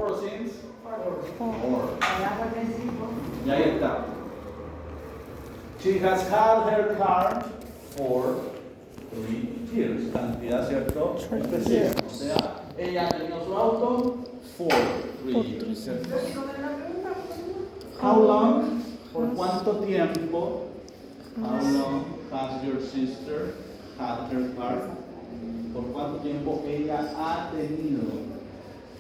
or since? For. Y ahí está. She has had her car for 3 years. Cantidad, ¿cierto? Específica. O sea, ella ha tenido su auto for 3 years. ¿Cierto? How long? ¿Por cuánto tiempo? How long has your sister had her car? ¿Por cuánto tiempo ella ha tenido?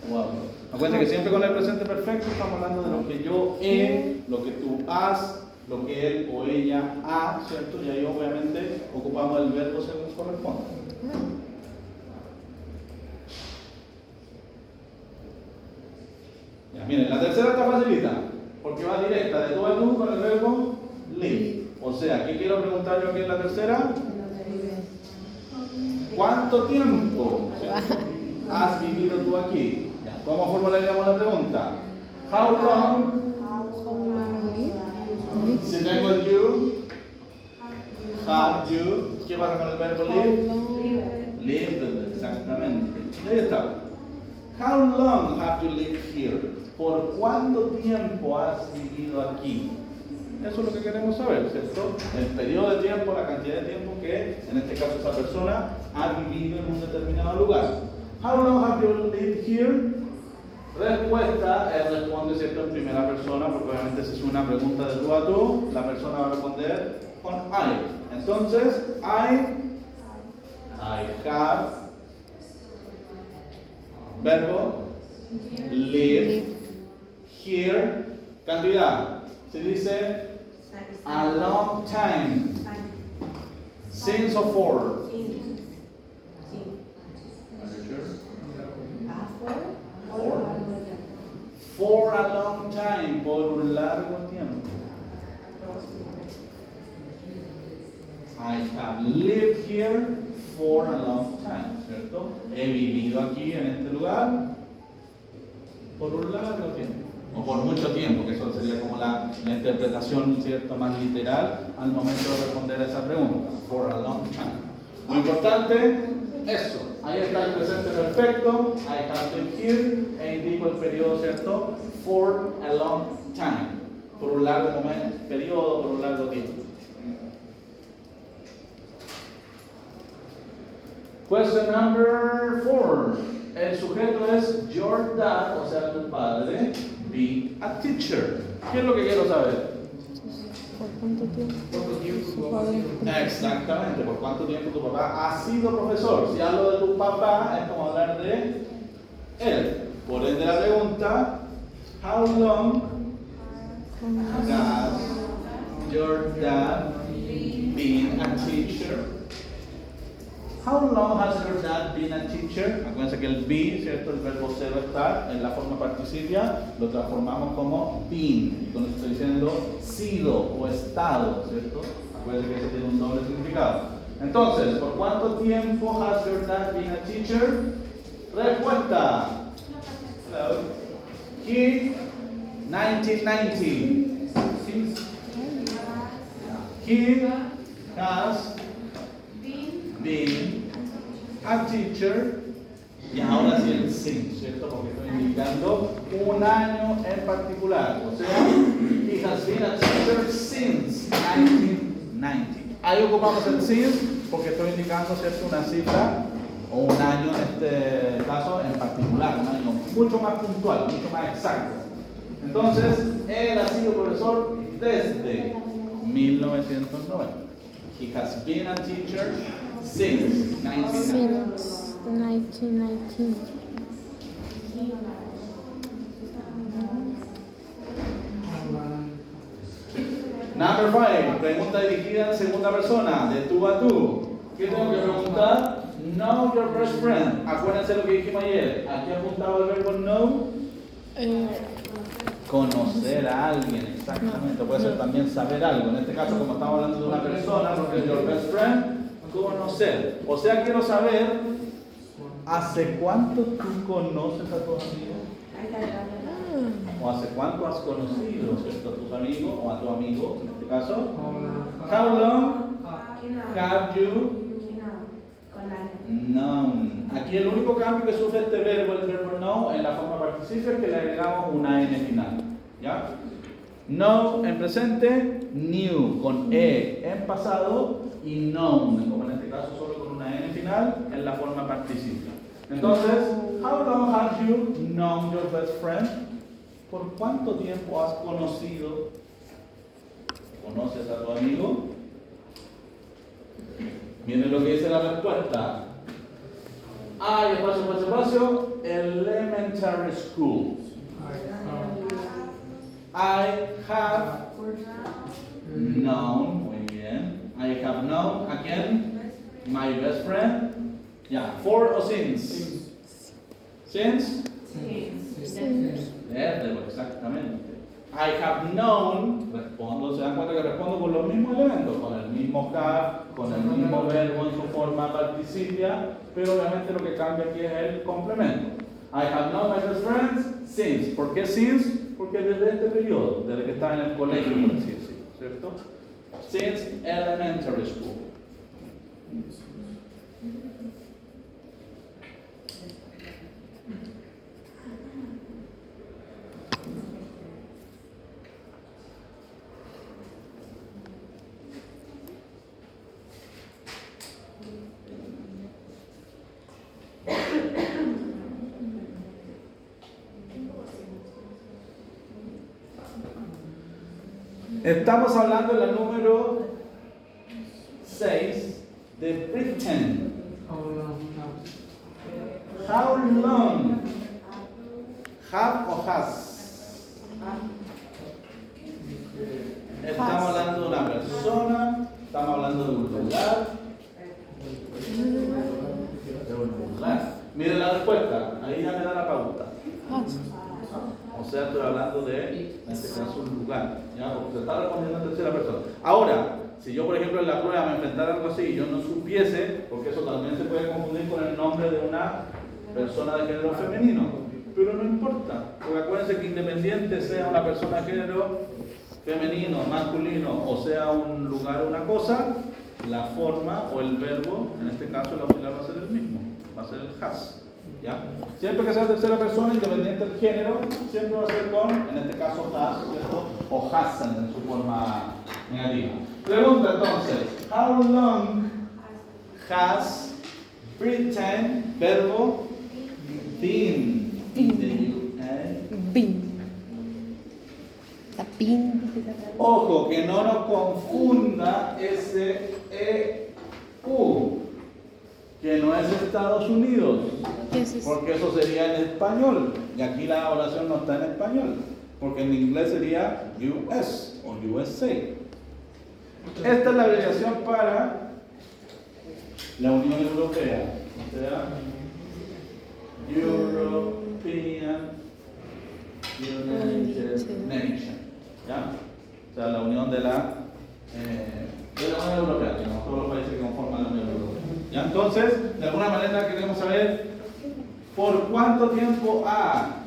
Wow. Acuérdense que siempre con el presente perfecto estamos hablando de lo que yo he, lo que tú has, lo que él o ella ha, ¿cierto? Y ahí obviamente ocupamos el verbo según corresponde. Ya, miren, la tercera está facilita, porque va directa de tú a tú con el verbo live. O sea, ¿qué quiero preguntar yo aquí en la tercera? ¿Cuánto tiempo has vivido tú aquí? ¿Cómo formularíamos la pregunta? How long? Si tengo el you, have you, ¿qué pasa con el verbo live? Lived, exactamente. Ahí está. How long have you lived here? ¿Por cuánto tiempo has vivido aquí? Eso es lo que queremos saber, ¿cierto? El periodo de tiempo, la cantidad de tiempo que, en este caso, esa persona ha vivido en un determinado lugar. How long have you lived here? Respuesta, él responde, ¿cierto?, en primera persona, porque obviamente si es una pregunta de tú a tú, la persona va a responder con I. Entonces, I have, verbo, live, here, cantidad. Se dice a long time, since or for. For a long time, por un largo tiempo. I have lived here for a long time, ¿cierto? He vivido aquí en este lugar por un largo tiempo. O por mucho tiempo, que eso sería como la interpretación, ¿cierto?, más literal al momento de responder a esa pregunta. For a long time. Muy importante, eso. Ahí está el presente perfecto. I have lived here. E indico el periodo, ¿cierto? For a long time. Por un largo momento, periodo, por un largo tiempo. Question number 4. El sujeto es your dad, o sea, tu padre. Be a teacher. ¿Qué es lo que quiero saber? ¿Por cuánto tiempo su padre? Exactamente, ¿por cuánto tiempo tu papá ha sido profesor? Si hablo de tu papá, es como hablar de él. Por ende la pregunta, how long has your dad been a teacher? How long has your dad been a teacher? Acuérdense que el be, ¿cierto? El verbo ser o estar, en la forma participia, lo transformamos como been. Y con esto estoy diciendo sido o estado, ¿cierto? Acuérdense que eso tiene un doble significado. Entonces, ¿por cuánto tiempo has your dad been a teacher? Respuesta. Hello. He, 1990. He has been a teacher. Y ahora sí el since, ¿cierto? Porque estoy indicando un año en particular. O sea, he has been a teacher since 1990. Ahí ocupamos el since porque estoy indicando, ¿cierto?, una cifra o un año en este caso en particular, un año mucho más puntual, mucho más exacto. Entonces, él ha sido profesor desde 1990. He has been a teacher since 1990. Since 1919. Number 5, pregunta dirigida en segunda persona, de tú a tú. ¿Qué tengo que preguntar? Know your best friend. Acuérdense lo que dijimos ayer. Aquí apuntaba el verbo know. Conocer a alguien, exactamente. Puede ser también saber algo. En este caso, como estamos hablando de una persona, porque es your best friend, conocer. O sea, quiero saber, ¿hace cuánto tú conoces a tus amigos? ¿O hace cuánto has conocido, ¿cierto?, a tus amigos o a tu amigo, en este caso? How long have you known? Aquí el único cambio que sufre este verbo, el verbo know, en la forma participial. participios que le agregamos una N final. ¿Ya? Know en presente, knew con E en pasado y known, como en este caso solo con una N final, en la forma participio. Entonces, how long have you known your best friend? ¿Por cuánto tiempo has conocido, conoces a tu amigo? Miren lo que dice la respuesta. Espacio, elementary school. I have known, muy bien. I have known, again, my best friend. Yeah, for or since? Since? Desde, exactamente. I have known, respondo, se dan cuenta que respondo con los mismos elementos, con el mismo have, con el mismo verbo en su forma participia, pero obviamente lo que cambia aquí es el complemento. I have known my best friends since. ¿Por qué since? Porque desde este periodo, desde que estaba en el colegio, por así decirlo, ¿cierto? Since elementary school. Estamos hablando de la número 6 de pretend. How long? Have o has. Estamos hablando de una persona, estamos hablando de un lugar. Miren la respuesta, ahí ya me da la pauta. O sea, estoy hablando de, en este caso, un lugar. ¿Ya? Porque se está respondiendo en tercera persona. Ahora, si yo, por ejemplo, en la prueba me enfrentara a algo así y yo no supiese, porque eso también se puede confundir con el nombre de una persona de género femenino. Pero no importa, porque acuérdense que independiente sea una persona de género femenino, masculino, o sea un lugar o una cosa, la forma o el verbo, en este caso el auxiliar va a ser el mismo, va a ser el has. ¿Ya? Siempre que sea tercera persona, independiente del género, siempre va a ser con, en este caso, has, ¿cierto? O hasen en su forma negativa. Pregunta entonces, how long has pretend, verbo, been in the UK? Bin. La bin. Ojo, que no nos confunda ese EU, que no es Estados Unidos, porque eso sería en español, y aquí la oración no está en español, porque en inglés sería US o USA. Esta es la abreviación para la Unión Europea, o sea, European United Nation, ¿ya? O sea, la unión de la Unión Europea, digamos, todos los países que conforman la Unión Europea. ¿Ya? Entonces, de alguna manera queremos saber por cuánto tiempo ha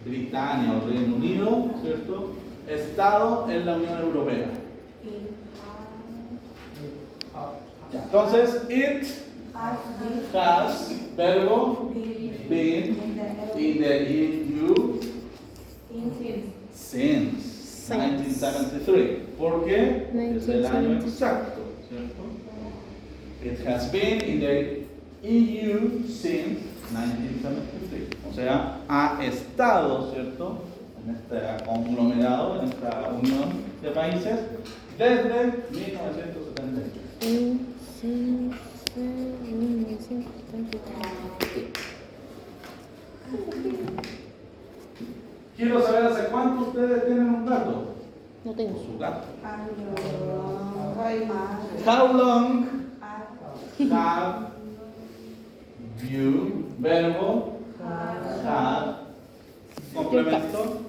Britania o Reino Unido, ¿cierto?, estado en la Unión Europea. ¿Ya? Entonces, it has, verbo, been in the EU since 1973. ¿Por qué? Es el año exacto, ¿cierto? It has been in the EU since 1973. O sea, ha estado, ¿cierto?, en este conglomerado, en esta unión de países, desde 1973. Quiero saber hace cuánto ustedes tienen un gato. No tengo. Su gato. How long have you, verbo, have, complemento,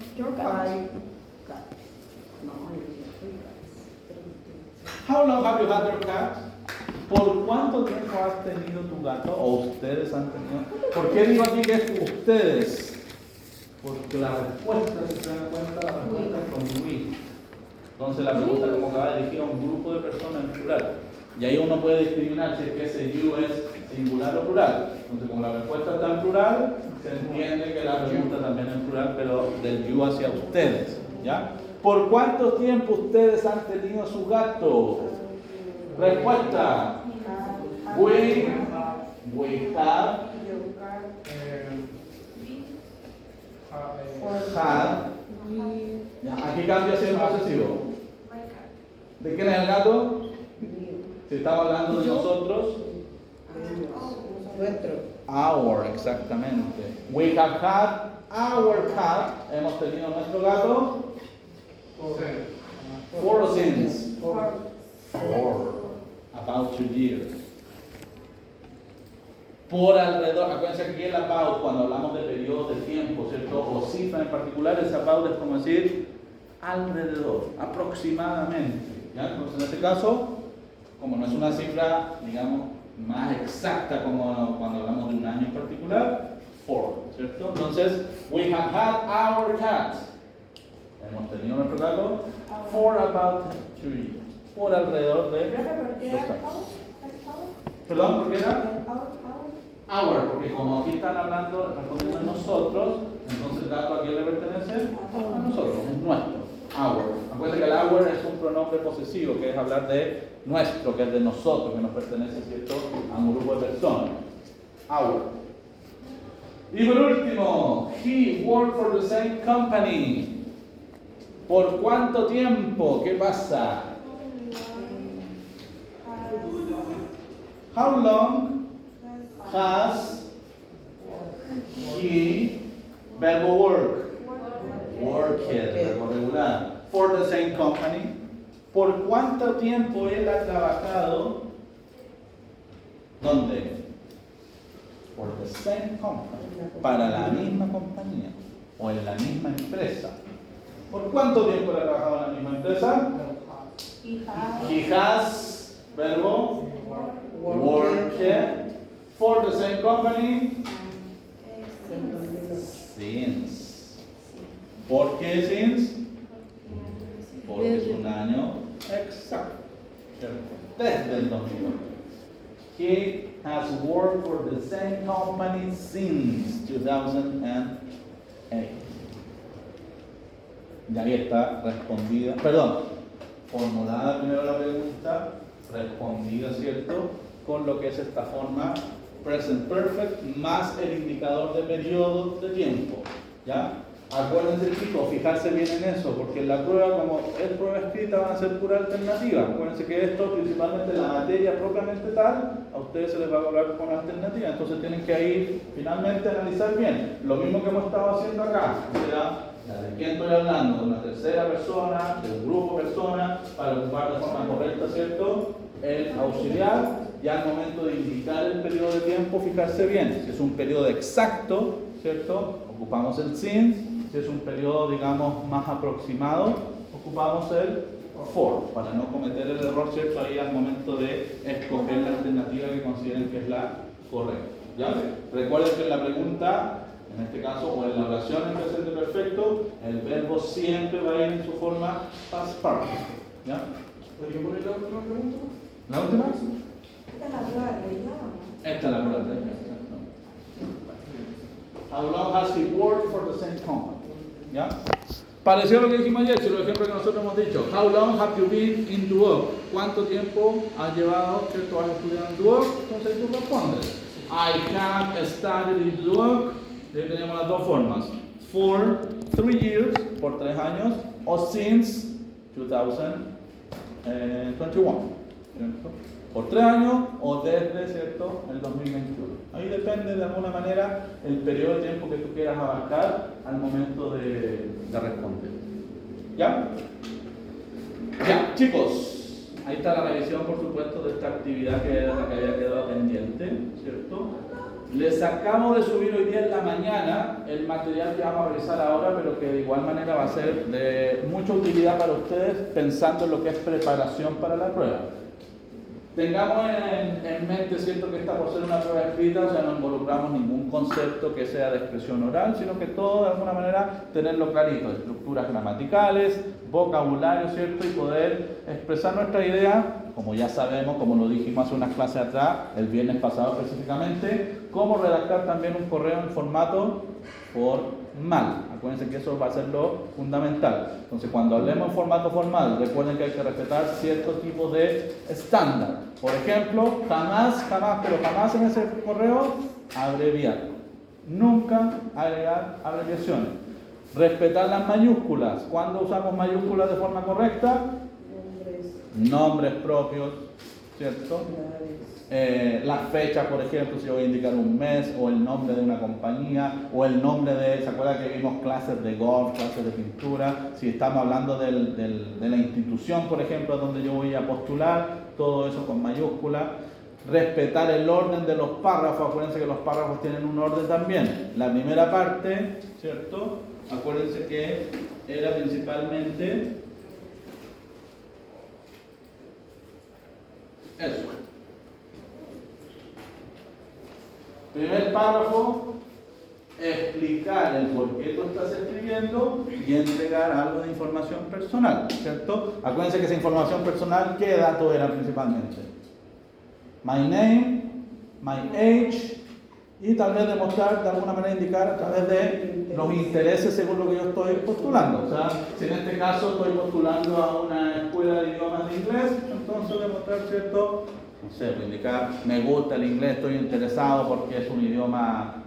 how long have you had your cat? ¿Por cuánto tiempo has tenido tu gato? ¿O ustedes han tenido? ¿Por qué digo aquí que es ustedes? Porque la respuesta, si se dan cuenta, la respuesta es con we. Entonces la pregunta como que va dirigida a un grupo de personas en plural. Y ahí uno puede discriminar si es que ese you es singular o plural. Entonces, como la respuesta está en plural, se entiende que la pregunta también es en plural, pero del you hacia ustedes. ¿Ya? ¿Por cuánto tiempo ustedes han tenido su gato? Respuesta. We have had. Ya, aquí cambia si es posesivo. ¿De quién es el gato? Si estamos hablando de nosotros. Our, exactamente. We have had our cat. Hemos tenido nuestro gato. Four since. For about 2 years. Por alrededor, acuérdense que aquí el about, cuando hablamos de periodo de tiempo, ¿cierto? O cifra en particular, ese about es como decir alrededor, aproximadamente. ¿Ya? Entonces, en este caso, como no es una cifra, digamos, más exacta como cuando hablamos de un año en particular, for, ¿cierto? Entonces, we have had our cat. Hemos tenido nuestro gato for about 2 years. Por alrededor de 2 años. ¿Perdón? ¿Por qué era? Our, porque como aquí están hablando, respondiendo a nosotros, entonces el gato a quién le pertenece? A nosotros, es nuestro. Our. Acuérdense que el our es un pronombre posesivo, que es hablar de nuestro, que es de nosotros, que nos pertenece, ¿cierto?, a un grupo de personas. Our. Y por último, he worked for the same company. ¿Por cuánto tiempo? ¿Qué pasa? How long has he, verbo work, worked, verbo regular, for the same company? ¿Por cuánto tiempo él ha trabajado? ¿Dónde? For the same company, para la misma compañía o en la misma empresa. ¿Por cuánto tiempo él ha trabajado en la misma empresa? He has, verbo, worked for the same company since. ¿Por qué since? Porque es un año exacto. Desde el 2008. He has worked for the same company since 2008. Y ahí está respondida, formulada primero la pregunta, respondida, ¿cierto?, con lo que es esta forma present perfect más el indicador de periodo de tiempo. ¿Ya? Acuérdense, chicos, fijarse bien en eso, porque en la prueba, como es prueba escrita, van a ser pura alternativa. Acuérdense que esto, principalmente la materia propiamente tal, a ustedes se les va a hablar con alternativa. Entonces tienen que ahí finalmente analizar bien. Lo mismo que hemos estado haciendo acá. O sea, ¿de quién estoy hablando? De una tercera persona, de un grupo de personas, para ocupar de forma correcta, ¿cierto?, el auxiliar. Ya al momento de indicar el periodo de tiempo, fijarse bien. Si es un periodo exacto, ¿cierto?, ocupamos el since. Si es un periodo, digamos, más aproximado, ocupamos el for, para no cometer el error, ¿cierto?, ahí al momento de escoger la alternativa que consideren que es la correcta. ¿Ya? Recuerden que en la pregunta, en este caso, o en la oración en presente perfecto, el verbo siempre va a ir en su forma past participle. ¿Ya? ¿Podría poner la última pregunta? ¿La última? Esta es la prueba de realidad. Esta es la prueba de realidad. How long has he worked for the same company? ¿Ya? Pareció lo que dijimos ayer, si los ejemplos que nosotros hemos dicho. How long have you been in Duoc? ¿Cuánto tiempo has llevado, cierto, has estudiado en Duoc? Entonces tú respondes. I have studied in Duoc. Ya tenemos las dos formas. For 3 years, por 3 años, o since 2021. ¿Cierto? Por 3 años o desde, ¿cierto?, el 2021. Ahí depende de alguna manera el periodo de tiempo que tú quieras abarcar al momento de responder. ¿Ya? Ya, chicos, ahí está la revisión, por supuesto, de esta actividad que era la que había quedado pendiente, ¿cierto? Les acabo de subir hoy día en la mañana el material que vamos a revisar ahora, pero que de igual manera va a ser de mucha utilidad para ustedes pensando en lo que es preparación para la prueba. Tengamos en mente, ¿cierto?, que esta por ser una prueba escrita, o sea, no involucramos ningún concepto que sea de expresión oral, sino que todo de alguna manera tenerlo clarito, estructuras gramaticales, vocabulario, ¿cierto?, y poder expresar nuestra idea, como ya sabemos, como lo dijimos hace unas clases atrás, el viernes pasado específicamente, cómo redactar también un correo en formato formal. Acuérdense que eso va a ser lo fundamental. Entonces, cuando hablemos en formato formal, recuerden que hay que respetar ciertos tipos de estándar. Por ejemplo, jamás en ese correo abreviar. Nunca agregar abreviaciones. Respetar las mayúsculas. ¿Cuándo usamos mayúsculas de forma correcta? Nombres propios, ¿cierto? Las fechas, por ejemplo, si yo voy a indicar un mes, o el nombre de una compañía, o el nombre de, ¿se acuerdan que vimos clases de golf, clases de pintura? Si estamos hablando de la institución, por ejemplo, donde yo voy a postular, todo eso con mayúsculas. Respetar el orden de los párrafos, acuérdense que los párrafos tienen un orden también. La primera parte, ¿cierto? Acuérdense que era principalmente eso. Primer párrafo, explicar el por qué tú estás escribiendo y entregar algo de información personal, ¿cierto? Acuérdense que esa información personal, ¿qué dato era principalmente? My name, my age, y tal vez demostrar, de alguna manera indicar a través de los intereses según lo que yo estoy postulando. O sea, si en este caso estoy postulando a una escuela de idiomas de inglés, entonces demostrar, ¿cierto? No sé, pues indicar, me gusta el inglés, estoy interesado porque es un idioma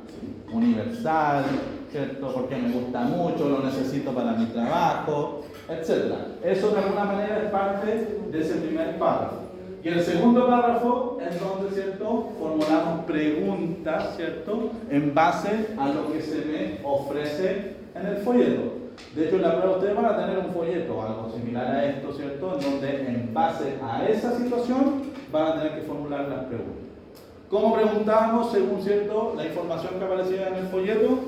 universal, ¿cierto? Porque me gusta mucho, lo necesito para mi trabajo, etc. Eso de alguna manera es parte de ese primer párrafo. Y el segundo párrafo es donde, ¿cierto?, formulamos preguntas, ¿cierto?, en base a lo que se me ofrece en el folleto. De hecho, en la prueba ustedes van a tener un folleto, algo similar a esto, ¿cierto?, en donde en base a esa situación van a tener que formular las preguntas. ¿Cómo preguntamos según, ¿cierto?, la información que aparecía en el folleto?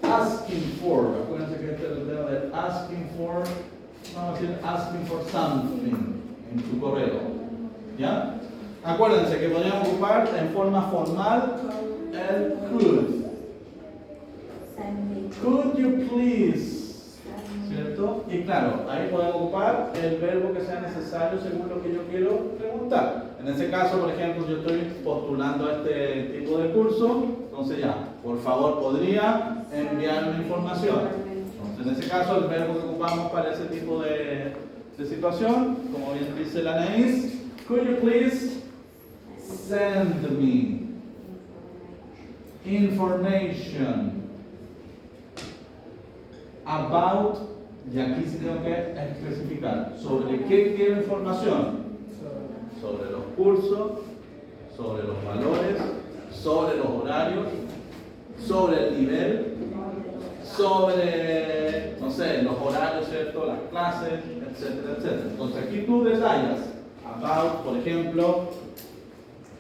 Asking for, acuérdense que este es el tema de asking for, vamos a decir asking for something en tu correo, ¿ya? Acuérdense que podríamos ocupar en forma formal el could. Could you please, ¿cierto? Y claro, ahí podemos ocupar el verbo que sea necesario según lo que yo quiero preguntar. En ese caso, por ejemplo, yo estoy postulando a este tipo de curso, entonces ya, por favor, podría enviarme información. Entonces, en ese caso, el verbo que ocupamos para ese tipo de situación, como bien dice la Anaís, could you please send me information about, y aquí sí tengo que especificar, sobre qué quiero información, sobre los cursos, sobre los valores, sobre los horarios, sobre el nivel, sobre, no sé, los horarios, ¿cierto?, las clases, etcétera, etcétera. Entonces aquí tú detallas about, por ejemplo,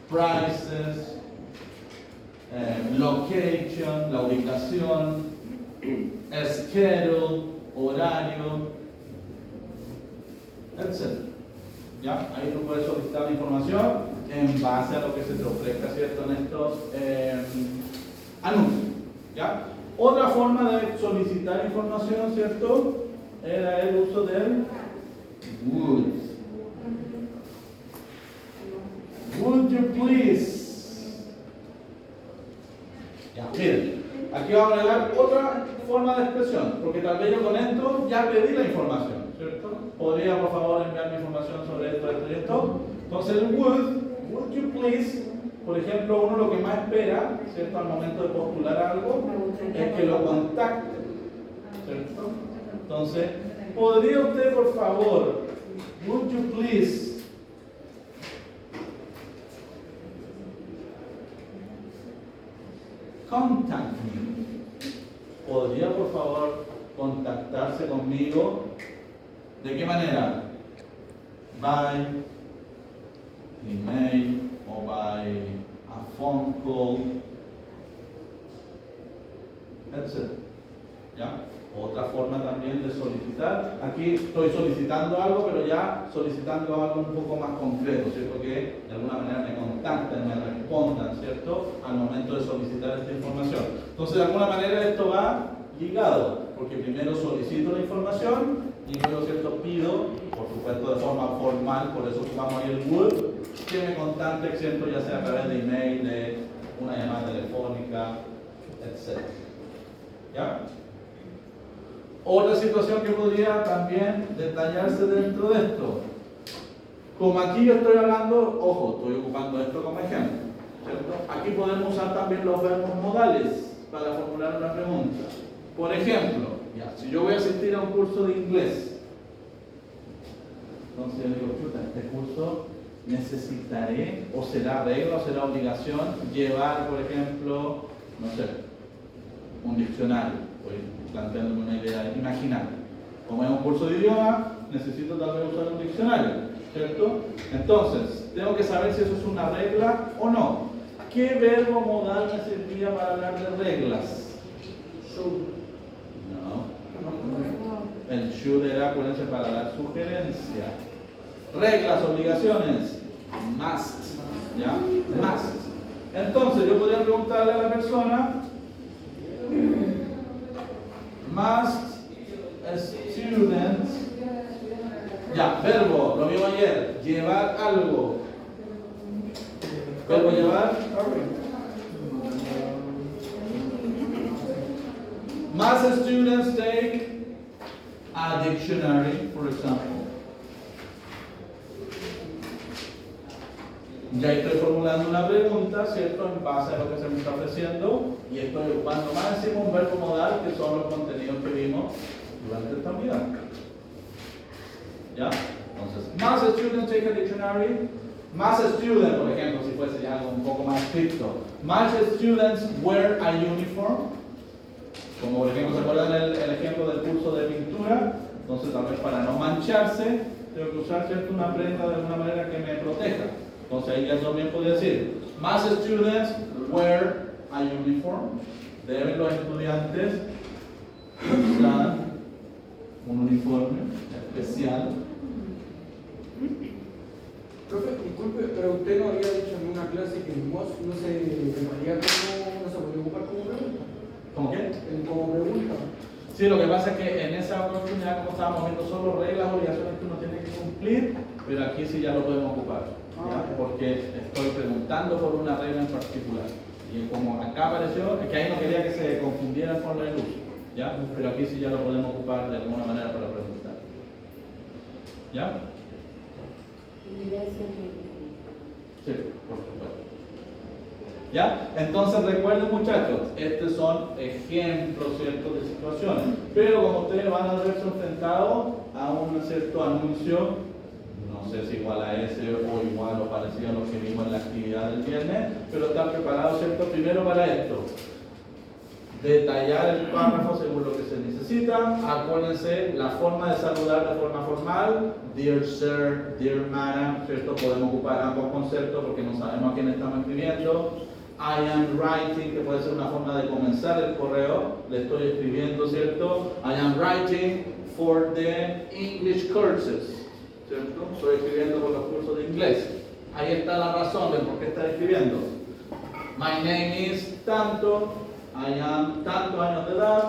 prices, location, la ubicación, schedule, horario, etcétera. ¿Ya? Ahí tú puedes solicitar la información en base a lo que se te ofrezca, ¿cierto?, en estos anuncios. ¿Ya? Otra forma de solicitar información, ¿cierto?, era el uso del would. Would you please? Ya, miren, aquí vamos a agregar otra forma de expresión, porque tal vez yo con esto ya pedí la información, ¿cierto? ¿Podría, por favor, enviarme información sobre esto, esto y esto? Entonces el would you please, por ejemplo, uno lo que más espera, ¿cierto?, al momento de postular algo, es que lo contacte, ¿cierto? Entonces, ¿podría usted, por favor, would you please contact me? ¿Podría, por favor, contactarse conmigo? ¿De qué manera? By email o by a phone call, etc. ¿Ya? Otra forma también de solicitar. Aquí estoy solicitando algo, pero ya solicitando algo un poco más concreto, ¿cierto? Que de alguna manera me contacten, me respondan, ¿cierto?, al momento de solicitar esta información. Entonces, de alguna manera esto va ligado, porque primero solicito la información y luego, ¿cierto?, pido, por supuesto de forma formal, por eso ocupamos ahí el would, que me contacte, ¿cierto?, ya sea a través de email, de una llamada telefónica, etc. ¿Ya? Otra situación que podría también detallarse dentro de esto. Como aquí yo estoy hablando, ojo, estoy ocupando esto como ejemplo, ¿cierto? Aquí podemos usar también los verbos modales para formular una pregunta. Por ejemplo, ya, si yo voy a asistir a un curso de inglés, entonces yo digo, chuta, este curso necesitaré, o será regla, o será obligación, llevar, por ejemplo, no sé, un diccionario. Estoy planteándome una idea imaginaria. Como es un curso de idioma, necesito tal vez usar un diccionario, ¿cierto? Entonces, tengo que saber si eso es una regla o no. ¿Qué verbo modal me serviría para hablar de reglas? No. El should era, acuérdense, para dar sugerencia. Reglas, obligaciones. Must. ¿Ya? Must. Entonces, yo podría preguntarle a la persona, must students, ya, verbo, lo mismo ayer, llevar algo. Verbo llevar. Must students take a dictionary, for example? Ya estoy formulando una pregunta, ¿cierto?, en base a lo que se me está ofreciendo, y estoy ocupando más encima un verbo modal, que son los contenidos que vimos durante esta unidad. ¿Ya? Entonces, must students take a dictionary? Must students, por ejemplo, si fuese ya algo un poco más estricto, must students wear a uniform? Como por ejemplo, ¿se acuerdan el ejemplo del curso de pintura? Entonces, tal vez para no mancharse, tengo que usar, ¿cierto?, una prenda de alguna manera que me proteja. Entonces ahí ya también podría decir, must students wear a uniform? Deben los estudiantes usar un uniforme especial. Profe, disculpe, pero usted no había dicho en una clase que el must no se llamaría como, no se podía ocupar como pregunta. ¿Cómo qué? Como pregunta. Sí, lo que pasa es que en esa oportunidad, como estábamos viendo solo reglas, obligaciones que uno tiene que cumplir, pero aquí sí ya lo podemos ocupar, ¿ya? Porque estoy preguntando por una regla en particular. Y como acá apareció, es que ahí no quería que se confundieran con el uso, ¿ya? Pero aquí sí ya lo podemos ocupar de alguna manera para preguntar. ¿Ya? Sí, por supuesto. ¿Ya? Entonces recuerden, muchachos, estos son ejemplos, ¿cierto?, de situaciones. Pero como ustedes van a verse enfrentados a un cierto anuncio, no sé si igual a ese o igual o parecido a lo que vimos en la actividad del viernes, pero están preparados, ¿cierto?, primero para esto. Detallar el párrafo según lo que se necesita. Acuérdense, la forma de saludar de forma formal, dear sir, dear madam, ¿cierto? Podemos ocupar ambos conceptos porque no sabemos a quién estamos escribiendo. I am writing, que puede ser una forma de comenzar el correo, le estoy escribiendo, ¿cierto? I am writing for the English courses, ¿cierto? Estoy escribiendo por los cursos de inglés. Ahí está la razón de por qué está escribiendo. My name is tanto, I am tantos años de edad,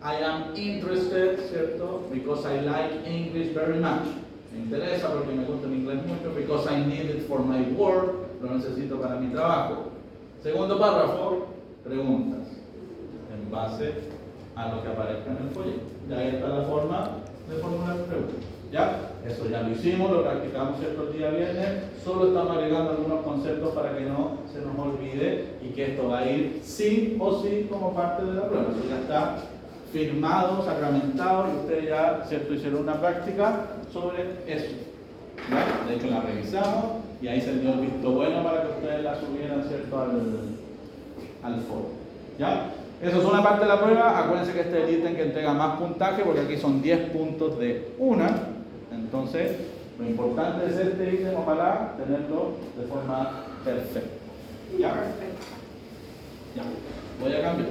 I am interested, ¿cierto? Because I like English very much. Me interesa porque me gusta el inglés mucho, because I need it for my work, lo necesito para mi trabajo. Segundo párrafo, preguntas, en base a lo que aparezca en el folleto. Ya ahí está la forma de formular preguntas. ¿Ya? Eso ya lo hicimos, lo practicamos, ¿cierto?, el día viernes. Solo estamos agregando algunos conceptos para que no se nos olvide y que esto va a ir sí o sí como parte de la prueba. Eso ya está firmado, sacramentado y ustedes ya, ¿cierto?, hicieron una práctica sobre eso. ¿Ya? De hecho la revisamos y ahí se dio el visto bueno para que ustedes la subieran, ¿cierto?, al foro. ¿Ya? Eso es una parte de la prueba. Acuérdense que este es el ítem que entrega más puntaje porque aquí son 10 puntos de una. Entonces, lo importante es este ítem, ojalá tenerlo de forma perfecta. ¿Ya? Ya. Voy a cambiar.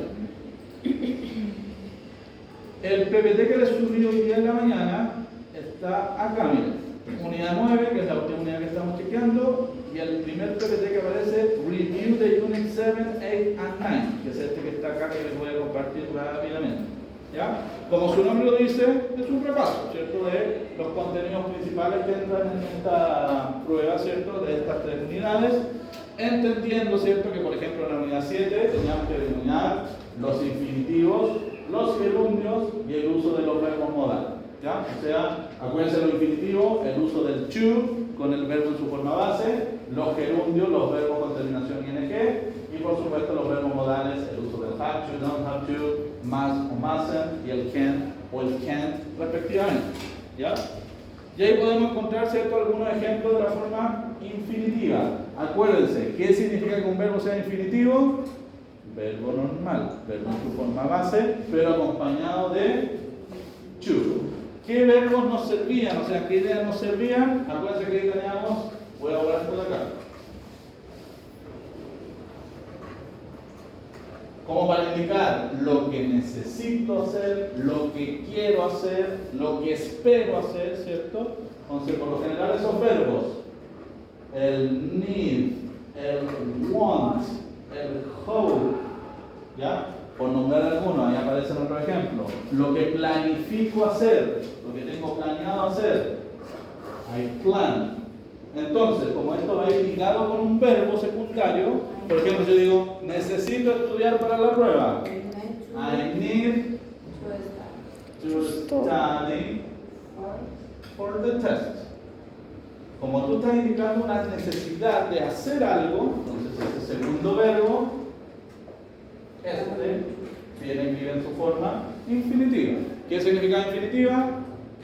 El PPT que les subí hoy día en la mañana está acá, miren. Unidad 9, que es la última unidad que estamos chequeando, y el primer PPT que aparece, Review de Unit 7, 8 and 9, que es este que está acá, que les voy a compartir rápidamente. ¿Ya? Como su nombre lo dice, es un repaso, ¿cierto? De los contenidos principales que entran en esta prueba, ¿cierto? De estas 3 unidades, entendiendo, ¿cierto? Que por ejemplo en la unidad 7 teníamos que determinar los infinitivos, los gerundios y el uso de los verbos modales, ¿ya? O sea, acuérdense lo infinitivo, el uso del to con el verbo en su forma base, los gerundios, los verbos con terminación ing, y por supuesto los verbos modales, el uso del have to, don't have to, must o mustn't, y el can o el can't respectivamente, ¿ya? Y ahí podemos encontrar, ¿cierto?, algunos ejemplos de la forma infinitiva. Acuérdense, ¿qué significa que un verbo sea infinitivo? Verbo normal, verbo en su forma base, pero acompañado de to. ¿Qué verbos nos servían? O sea, ¿qué ideas nos servían? Acuérdense que ahí teníamos, voy a borrar esto de acá, como para indicar lo que necesito hacer, lo que quiero hacer, lo que espero hacer, ¿cierto? Entonces, por lo general esos verbos, el need, el want, el hope, ¿ya? Por nombrar algunos, ahí aparece otro ejemplo. Lo que planifico hacer, lo que tengo planeado hacer, I plan. Entonces, como esto va ligado con un verbo secundario, por ejemplo, yo digo, necesito estudiar para la prueba. I need to study for the test. Como tú estás indicando una necesidad de hacer algo, entonces este segundo verbo, tiene que ir en su forma infinitiva. ¿Qué significa infinitiva?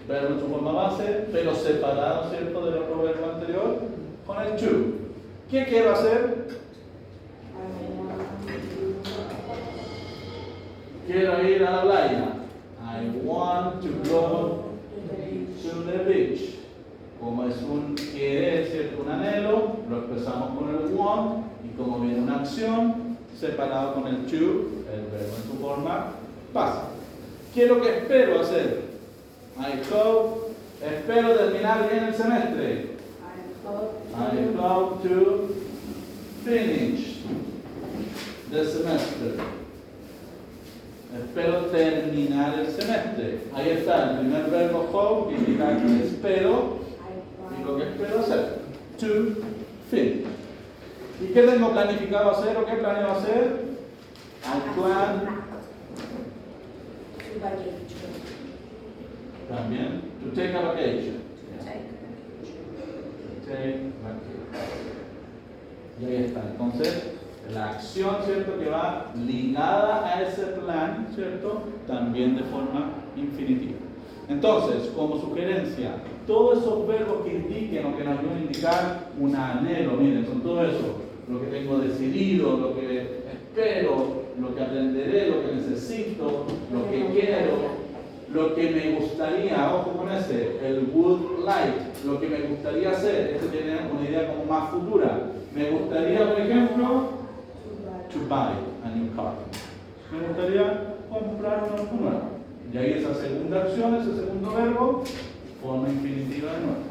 Verbo en su forma base, pero separado, ¿cierto?, del otro verbo anterior, con el to. ¿Qué quiero hacer? Quiero ir a la playa. I want to go to the beach. Como es un querer, ¿cierto?, un anhelo, lo expresamos con el want, y como viene una acción, separado con el to, el verbo en su forma base. ¿Qué es lo que espero hacer? I hope, espero terminar bien el semestre. I hope to finish the semester. Espero terminar el semestre. Ahí está, el primer verbo hope, que indica que espero y lo que espero hacer. To finish. ¿Y qué tengo planificado hacer o qué planeo hacer? I plan. También, to take a vacation. Take vacation. Y ahí está. Entonces, la acción, ¿cierto?, que va ligada a ese plan, ¿cierto?, también de forma infinitiva. Entonces, como sugerencia, todos esos verbos que indiquen o que nos ayuden a indicar un anhelo, miren, son todo eso, lo que tengo decidido, lo que espero, lo que aprenderé, lo que necesito, lo que quiero, lo que me gustaría, ojo con ese, el would like, lo que me gustaría hacer, este tiene una idea como más futura. Me gustaría, por ejemplo, to buy a new car. Me gustaría comprar un auto nuevo. Y ahí esa segunda acción, ese segundo verbo, forma infinitiva de nuevo.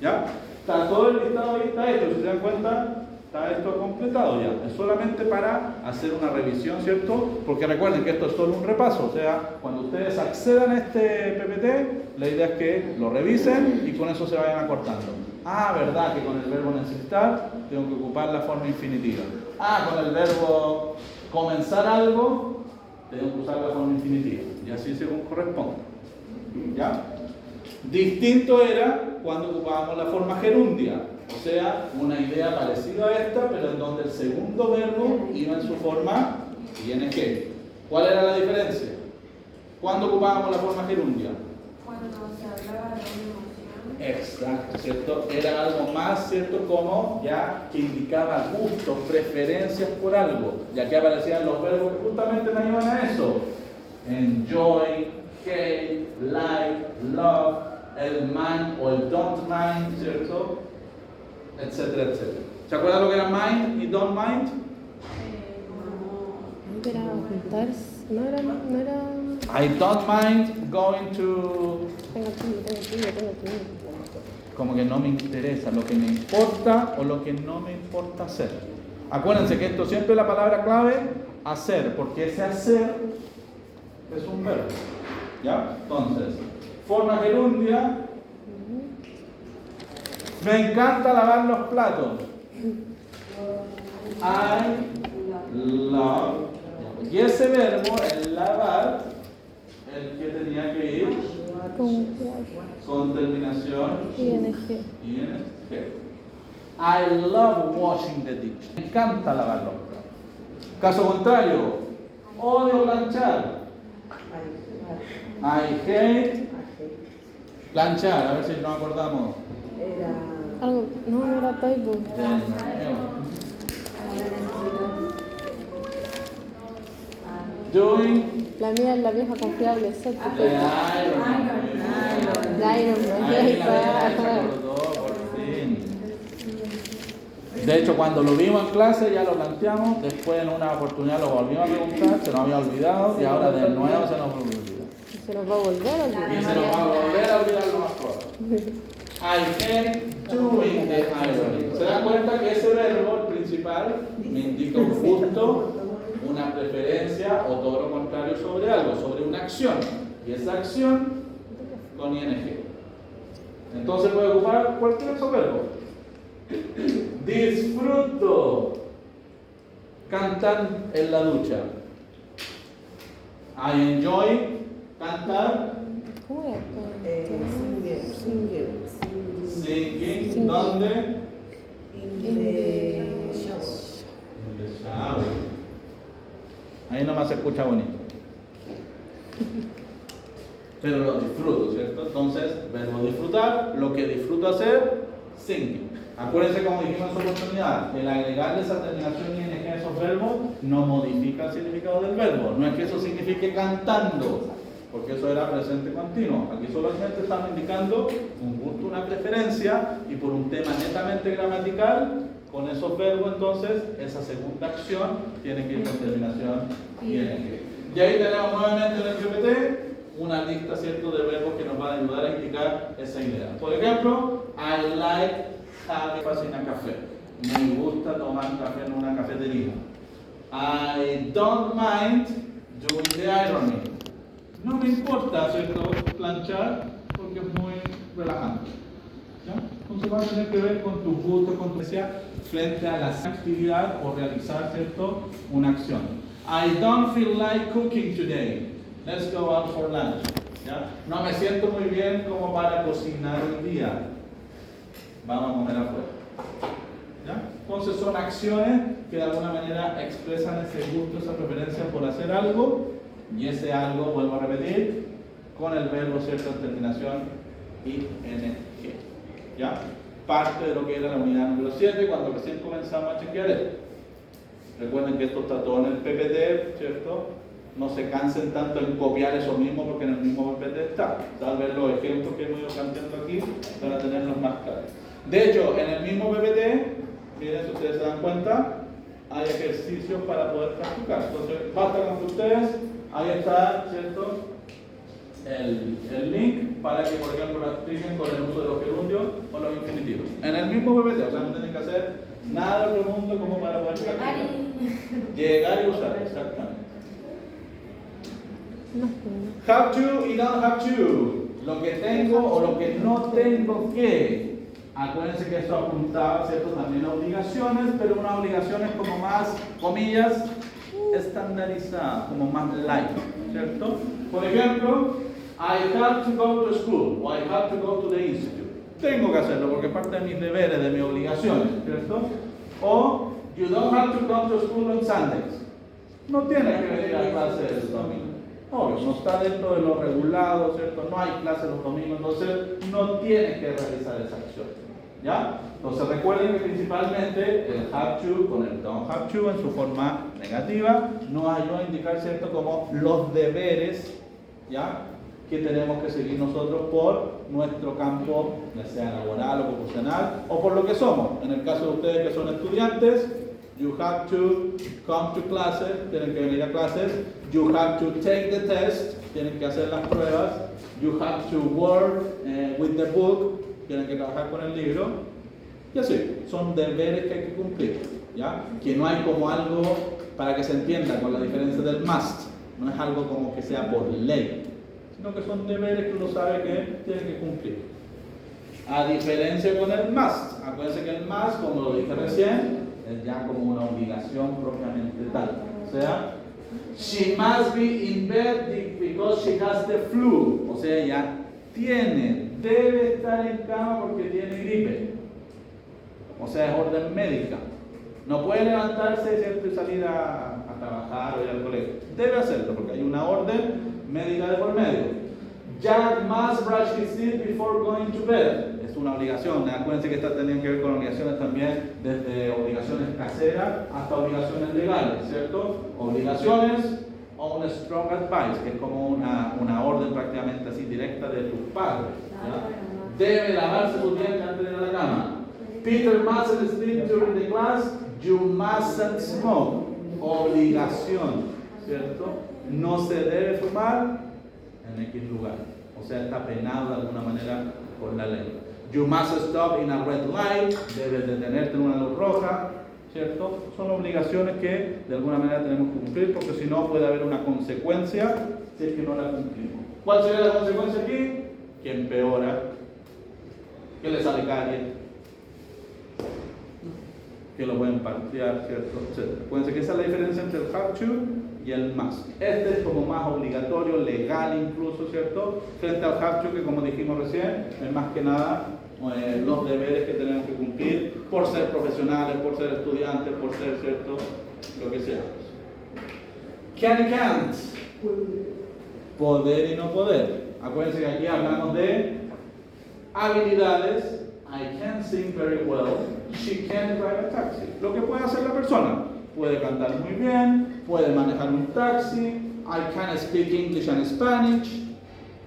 ¿Ya? Está todo el listado ahí, está esto, si se dan cuenta. Está esto completado ya. Es solamente para hacer una revisión, ¿cierto? Porque recuerden que esto es solo un repaso. O sea, cuando ustedes accedan a este PPT, la idea es que lo revisen y con eso se vayan acortando. Ah, verdad que con el verbo necesitar tengo que ocupar la forma infinitiva. Ah, con el verbo comenzar algo tengo que usar la forma infinitiva. Y así según corresponde. ¿Ya? Distinto era cuando ocupábamos la forma gerundia. O sea, una idea parecida a esta, pero en donde el segundo verbo iba en su forma ing. ¿Cuál era la diferencia? ¿Cuándo ocupábamos la forma gerundia? Cuando se hablaba de una emoción. Exacto, ¿cierto? Era algo más, ¿cierto? Como ya que indicaba gustos, preferencias por algo. Ya que aparecían los verbos que justamente me ayudan a eso. Enjoy, hate, like, love, el mind o el don't mind, ¿cierto? Etcétera, etcétera. ¿Se acuerdan lo que era mind y don't mind? No era juntarse, no era... I don't mind going to... Tengo tuyo. Como que no me interesa, lo que me importa o lo que no me importa hacer. Acuérdense que esto siempre es la palabra clave, hacer, porque ese hacer es un verbo. ¿Ya? Entonces, forma gerundia. Me encanta lavar los platos. I love. Y ese verbo, el lavar, el que tenía que ir con terminación ING. ING. I love washing the dishes. Me encanta lavar los platos. Caso contrario, odio planchar. I hate planchar. A ver si nos acordamos. Algo, no era Facebook. Doing La mía es la vieja confiable, exacto. the iron. La Iron Man. Ahí la vieja se acordó, por fin. De hecho, cuando lo vimos en clase ya lo planteamos, después en una oportunidad lo volvimos a preguntar, se nos había olvidado y ahora de nuevo se nos olvidó. Se nos va a volver a olvidar. Y se nos va a volver a olvidar lo más probable. I hate doing the ironing. ¿Se dan cuenta que ese verbo, el principal, me indica un gusto, una preferencia o todo lo contrario sobre algo, sobre una acción? Y esa acción con ing. Entonces puede ocupar cualquier otro verbo. Disfruto cantar en la ducha. I enjoy cantar. ¿Cómo era? Singing. ¿Dónde? In the shower. Ahí nomás se escucha bonito. Pero lo disfruto, ¿cierto? Entonces, verbo disfrutar, lo que disfruto hacer, singing. Acuérdense, como dijimos en su oportunidad, el agregarle esa terminación ing a esos verbos no modifica el significado del verbo. No es que eso signifique cantando, porque eso era presente continuo. Aquí solamente estamos indicando un gusto, una preferencia, y por un tema netamente gramatical, con esos verbos, entonces, esa segunda acción tiene que ir con terminación ing. Y ahí tenemos nuevamente en el GPT una lista, ¿cierto?, de verbos que nos van a ayudar a indicar esa idea. Por ejemplo, I like having a café. Me gusta tomar café en una cafetería. I don't mind doing the ironing. No me importa, ¿cierto?, planchar porque es muy relajante. ¿Ya? Entonces va a tener que ver con tu gusto, con tu necesidad frente a la actividad o realizar, ¿cierto?, una acción. I don't feel like cooking today. Let's go out for lunch. ¿Ya? No me siento muy bien como para cocinar hoy día. Vamos a comer afuera. ¿Ya? Entonces son acciones que de alguna manera expresan ese gusto, esa preferencia por hacer algo, y ese algo, vuelvo a repetir, con el verbo, ¿cierto?, en terminación ing. ¿Ya? Parte de lo que era la unidad número 7 cuando recién comenzamos a chequear esto. Recuerden que esto está todo en el PPT, ¿cierto? No se cansen tanto en copiar eso mismo porque en el mismo PPT está. Tal vez los ejemplos que hemos ido planteando aquí para tenerlos más claros. De hecho, en el mismo PPT, miren, si ustedes se dan cuenta, hay ejercicios para poder practicar. Entonces, basta con que ustedes, ahí está, ¿cierto?, el link para que, por ejemplo, practiquen con el uso de los gerundios o los infinitivos. En el mismo PPT, o sea, no tienen que hacer nada del otro mundo como para poder practicar. Llegar y usar, exactamente. Have to y don't have to. Lo que tengo o lo que no tengo que. Acuérdense que esto apuntaba, ¿cierto?, también a obligaciones, pero unas obligaciones como más, comillas, estandarizadas, como más light, ¿cierto? Por ejemplo, I have to go to school o I have to go to the institute. Tengo que hacerlo porque es parte de mis deberes, de mis obligaciones, ¿cierto? O you don't have to come to school on Sundays. No tienes que venir a clase el domingo. Obvio, no está dentro de lo regulado, ¿cierto? No hay clase los domingos, entonces no tienes que realizar esa acción. ¿Ya? Entonces recuerden que principalmente el have to con el don't have to en su forma negativa nos ayuda a indicar, ¿cierto?, como los deberes, ¿ya?, que tenemos que seguir nosotros por nuestro campo, ya sea laboral o profesional, o por lo que somos. En el caso de ustedes que son estudiantes, you have to come to classes, tienen que venir a clases. You have to take the test, tienen que hacer las pruebas. You have to work with the book, tienen que trabajar con el libro. Y así, son deberes que hay que cumplir, ¿ya? Que no hay como algo, para que se entienda, con la diferencia del must. No es algo como que sea por ley, sino que son deberes que uno sabe que tiene que cumplir. A diferencia con el must. Acuérdense que el must, como lo dije recién, es ya como una obligación propiamente tal. O sea, she must be in bed because she has the flu. O sea, ya debe estar en cama porque tiene gripe. O sea, es orden médica. No puede levantarse, ¿cierto?, y salir a trabajar o ir al colegio. Debe hacerlo porque hay una orden médica de por medio. Jack must brush his teeth before going to bed. Es una obligación. Acuérdense que estas tenían que ver con obligaciones también, desde obligaciones caseras hasta obligaciones legales, ¿cierto? Obligaciones o un strong advice, que es como una orden prácticamente así directa de tus padres, ¿ya? Debe lavarse sus dientes antes de ir a la cama. Peter mustn't sleep during the class. You mustn't smoke. Obligación, ¿cierto? No se debe fumar en X lugar. O sea, está penado de alguna manera por la ley. You must stop in a red light. Debes detenerte en una luz roja, ¿cierto? Son obligaciones que de alguna manera tenemos que cumplir, porque si no puede haber una consecuencia si es que no la cumplimos. ¿Cuál sería la consecuencia aquí? Que empeora, que le sale carie, que lo pueden partear, ¿cierto? Etcétera. Acuérdense que esa es la diferencia entre el have to y el must. Este es como más obligatorio, legal incluso, ¿cierto? Frente al have to, que como dijimos recién, es más que nada los deberes que tenemos que cumplir por ser profesionales, por ser estudiantes, por ser, ¿cierto?, lo que sea. Can y can't. Poder y no poder. Acuérdense que aquí hablamos de habilidades. I can sing very well. She can drive a taxi. Lo que puede hacer la persona. Puede cantar muy bien, puede manejar un taxi. I can speak English and Spanish.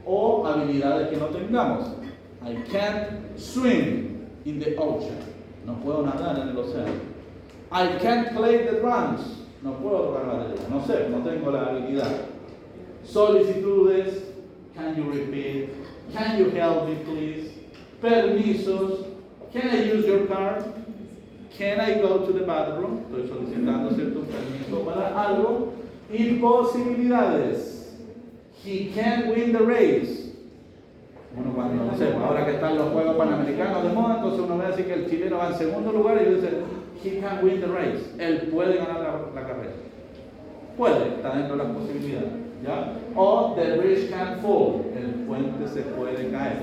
O habilidades que no tengamos. I can't swim in the ocean. No puedo nadar en el océano. I can't play the drums. No puedo tocar batería. No sé, no tengo la habilidad. Solicitudes. Can you repeat? Can you help me please? Permisos. Can I use your car? Can I go to the bathroom? Estoy solicitando, ¿cierto?, un permiso para algo. Y posibilidades. He can win the race. Uno cuando, no sé, ahora que están los Juegos Panamericanos de moda, entonces uno ve así que el chileno va en segundo lugar y dice, he can win the race. Él puede ganar la carrera. Puede, está dentro de las posibilidades, ¿ya? O the bridge can fall. El puente se puede caer,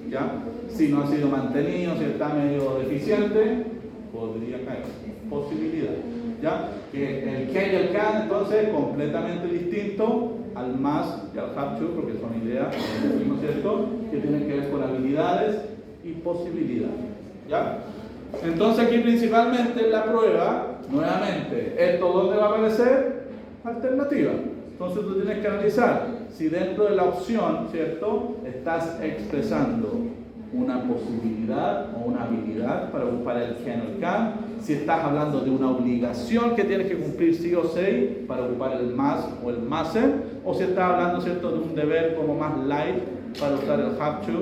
¿ya? Si no ha sido mantenido, si está medio deficiente, podría caer. Posibilidad, ¿ya? Que el can y el can, entonces, completamente distinto al must y al have to, porque son ideas, decimos, ¿cierto?, que tienen que ver con habilidades y posibilidades, ¿ya? Entonces aquí principalmente en la prueba, nuevamente, ¿esto dónde va a aparecer? Alternativa. Entonces tú tienes que analizar si dentro de la opción, ¿cierto?, estás expresando una posibilidad o una habilidad para ocupar el can o el can, si estás hablando de una obligación que tienes que cumplir sí o sí para ocupar el must o el mustn't, o si estás hablando, ¿cierto?, de un deber como más light para usar el have to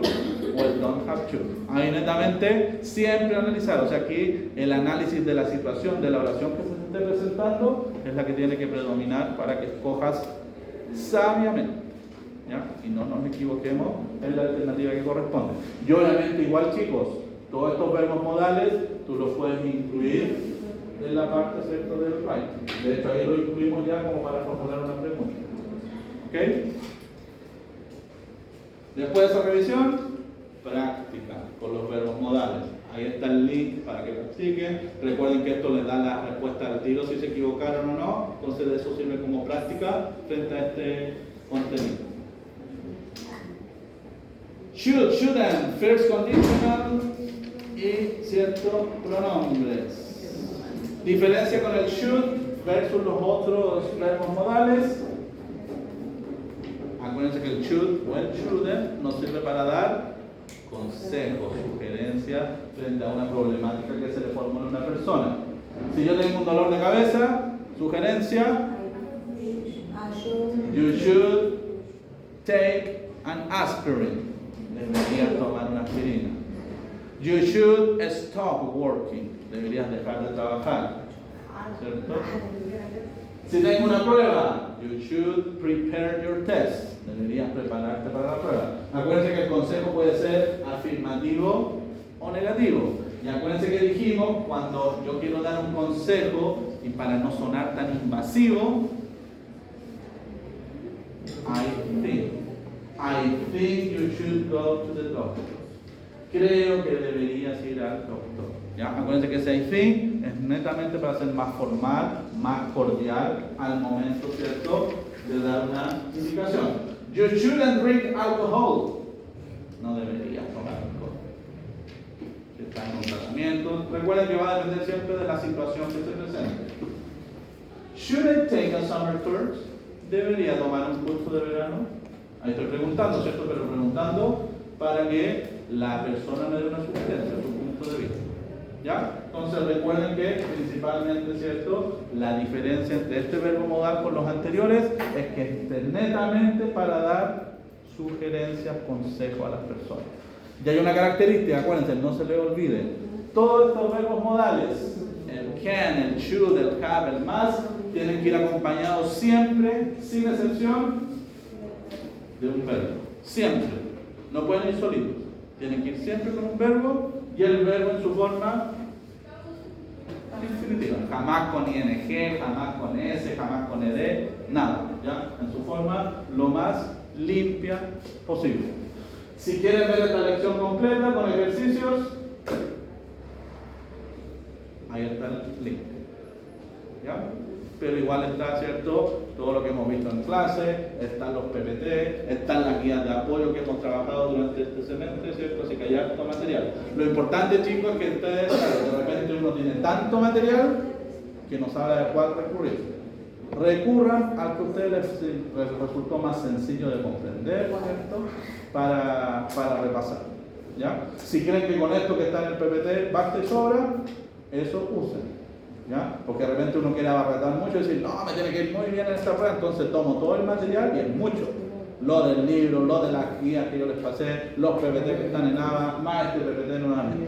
o el don't have to. Ahí netamente siempre analizar, o sea, aquí el análisis de la situación de la oración que se esté presentando es la que tiene que predominar para que escojas sabiamente, ¿ya? Y no nos equivoquemos en la alternativa que corresponde. Y obviamente igual, chicos, todos estos verbos modales tú los puedes incluir en la parte, ¿cierto?, del writing. De hecho ahí lo incluimos ya como para formular una pregunta. ¿Ok? Después de esa revisión, práctica con los verbos modales. Ahí está el link para que practiquen. Recuerden que esto les da la respuesta al tiro si se equivocaron o no. Entonces eso sirve como práctica frente a este contenido. Should, shouldn't, first conditional y ciertos pronombres. Diferencia con el should versus los otros verbos modales. Acuérdense que el should o el shouldn't nos sirve para dar consejos, sugerencias frente a una problemática que se le formula a una persona. Si yo tengo un dolor de cabeza, sugerencia, you should take an aspirin. Deberías tomar una aspirina. You should stop working. Deberías dejar de trabajar, ¿cierto? Si tengo una prueba, you should prepare your test. Deberías prepararte para la prueba. Acuérdense que el consejo puede ser afirmativo o negativo. Y acuérdense que dijimos, cuando yo quiero dar un consejo, y para no sonar tan invasivo, I think you should go to the doctor. Creo que deberías ir al doctor. ¿Ya? Acuérdense que ese I think es netamente para ser más formal, más cordial al momento, ¿cierto?, de dar una indicación. You shouldn't drink alcohol. No deberías tomar alcohol. Si está en un tratamiento, recuerden que va a depender siempre de la situación que se presente. Should I take a summer course? ¿Debería tomar un curso de verano? Ahí estoy preguntando, ¿cierto? Pero preguntando para que la persona me dé una sugerencia, su punto de vista. ¿Ya? Entonces recuerden que principalmente, ¿cierto?, la diferencia entre este verbo modal con los anteriores es que es netamente para dar sugerencias, consejos a las personas. Y hay una característica, acuérdense, no se les olvide, todos estos verbos modales, el can, el should, el have, el must, tienen que ir acompañados siempre, sin excepción, de un verbo. Siempre. No pueden ir solitos. Tienen que ir siempre con un verbo y el verbo en su forma infinitiva. Jamás con ing, jamás con s, jamás con ed, nada. ¿Ya? En su forma lo más limpia posible. Si quieren ver esta lección completa con ejercicios, ahí está el link. ¿Ya? Pero igual está, ¿cierto?, todo lo que hemos visto en clase, están los PPT, están las guías de apoyo que hemos trabajado durante este semestre, ¿cierto? Así que hay harto material. Lo importante, chicos, es que ustedes, de repente uno tiene tanto material que no sabe a cuál recurrir. Recurran al que a ustedes les resultó más sencillo de comprender, ¿cierto?, para repasar. ¿Ya? Si creen que con esto que está en el PPT basta y sobra, eso usen. ¿Ya? Porque de repente uno quiere abarrotar mucho y decir, no, me tiene que ir muy bien en esta prueba, entonces tomo todo el material y es mucho. Lo del libro, lo de las guías que yo les pasé, los PPT que están en ABA, más este PPT nuevamente.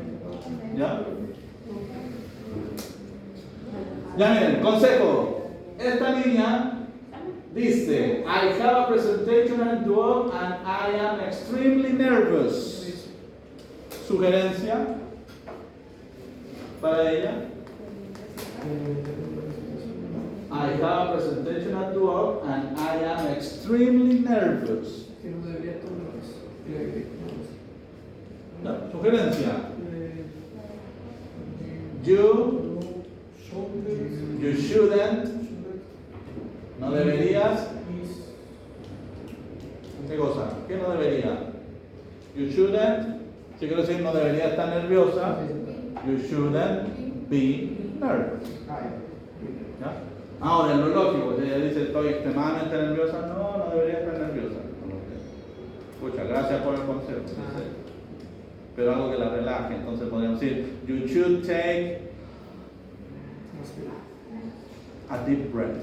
¿Ya? Ya miren, consejo. Esta línea dice, I have a presentation at 12 and I am extremely nervous. Sugerencia para ella. I have a presentation at work and I am extremely nervous. Que no debería tomar No, sugerencia. You shouldn't. No deberías. ¿Qué cosa? ¿Qué no debería? You shouldn't. Si quiero decir no debería estar nerviosa. You shouldn't be nervous. ¿Ya? Ahora, en lo lógico, si ella dice estoy extremadamente nerviosa, no debería estar nerviosa. Escucha, gracias por el consejo. Pero algo que la relaje, entonces podríamos decir, you should take a deep breath.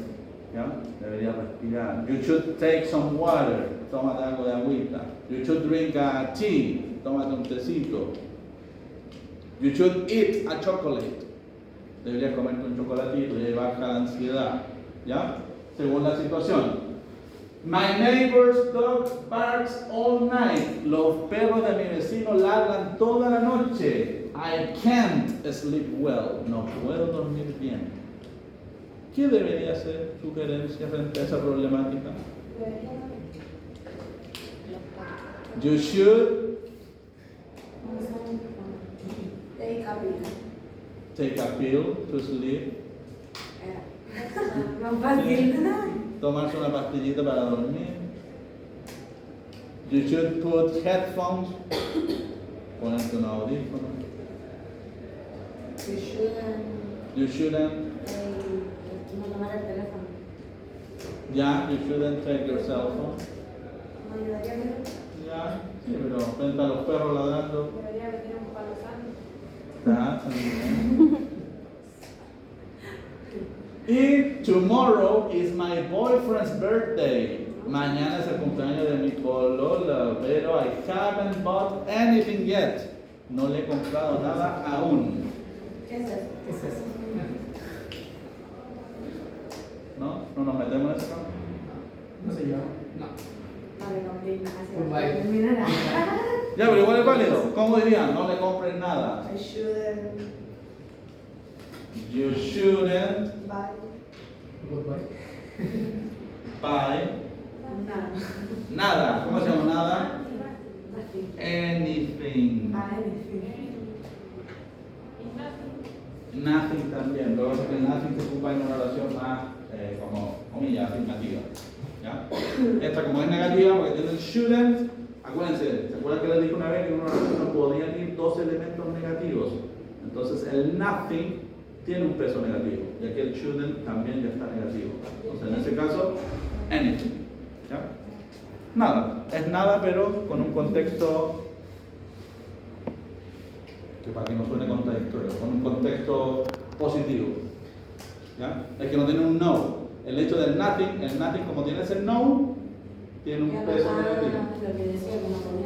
¿Ya? Debería respirar. You should take some water. Tómate algo de agüita. You should drink a tea. Tómate un tecito. You should eat a chocolate. Deberías comerte un chocolatito y ahí baja la ansiedad. ¿Ya? Según la situación. My neighbor's dog barks all night. Los perros de mi vecino ladran toda la noche. I can't sleep well. No puedo dormir bien. ¿Qué debería ser sugerencia frente a esa problemática? You should take a pill to sleep. Más fácil. Tomarse una pastillita para dormir. You should put headphones. Ponerte un audífono. You shouldn't. No tomar el teléfono. Ya, you shouldn't take your cell phone. ¿Me ayudaría a ver? Ya, sí, pero frente a los perros ladrando. Debería venir un palo sano. Está bien. Y tomorrow is my boyfriend's birthday. Mañana es el cumpleaños de mi polola, pero I haven't bought anything yet. No le he comprado nada aún. ¿Qué es eso? ¿Qué es eso? ¿No? ¿No nos metemos en ese campo? No sé yo. No. Ya, pero igual es válido. ¿Cómo dirían? No le compren nada. I shouldn't You shouldn't buy Goodbye. buy nada. nada. ¿Cómo se llama nada? Anything. Nothing también. Lo que pasa es que nothing se ocupa en una oración más, como comillas, afirmativa. ¿Ya? Esta como es negativa porque tiene el shouldn't. Acuérdense, ¿se acuerdan que les dije una vez que en una oración no podían ir dos elementos negativos? Entonces el nothing tiene un peso negativo y aquí el shouldn't también ya está negativo. Entonces en ese caso, anything. ¿Ya? Nada, es nada pero con un contexto que para que no suene contradictorio, con un contexto positivo. ¿Ya? Es que no tiene un no. El hecho del nothing, el nothing como tiene ese no, tiene un peso negativo.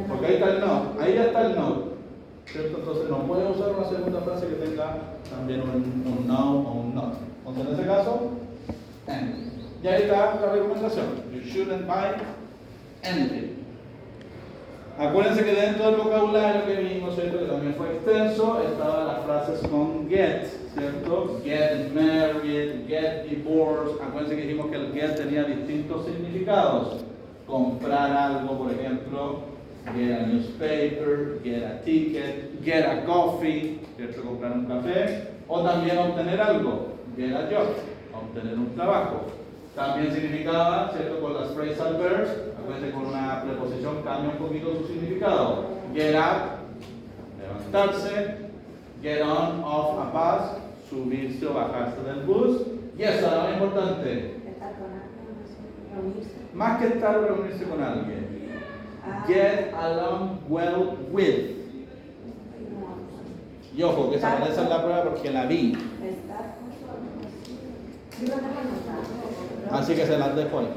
Porque ahí está el no, ahí ya está el no. ¿Cierto? Entonces no puede usar una segunda frase que tenga también un no o un not. Entonces en ese caso, and. Y ahí está la recomendación. You shouldn't buy anything. Acuérdense que dentro del vocabulario que vimos, ¿cierto? Que también fue extenso, estaban las frases con get, ¿cierto? Get married, get divorced. Acuérdense que dijimos que el get tenía distintos significados. Comprar algo, por ejemplo, get a newspaper, get a ticket, get a coffee, ¿cierto? Comprar un café. O también obtener algo, get a job, obtener un trabajo. También significaba, ¿cierto? Con las phrasal verbs, acuérdense con una preposición cambia un poquito su significado. Get up, levantarse. Get on, off a bus, subirse o bajarse del bus. Y eso, lo más importante, más que estar o reunirse con alguien. Get along well with. Y ojo, que esa aparece en la prueba porque la vi. Así que se las dejo ahí.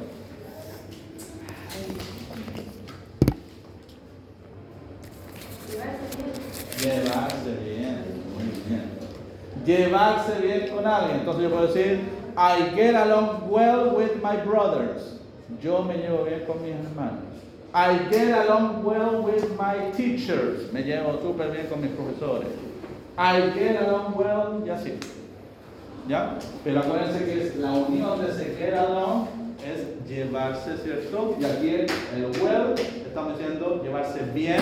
Llevarse bien, muy bien. Llevarse bien con alguien. Entonces yo puedo decir, I get along well with my brothers. Yo me llevo bien con mis hermanos. I get along well with my teachers. Me llevo súper bien con mis profesores. I get along well, y así. ¿Ya? Pero acuérdense que es la unión de se get along es llevarse, ¿cierto? Y aquí el well, estamos diciendo llevarse bien.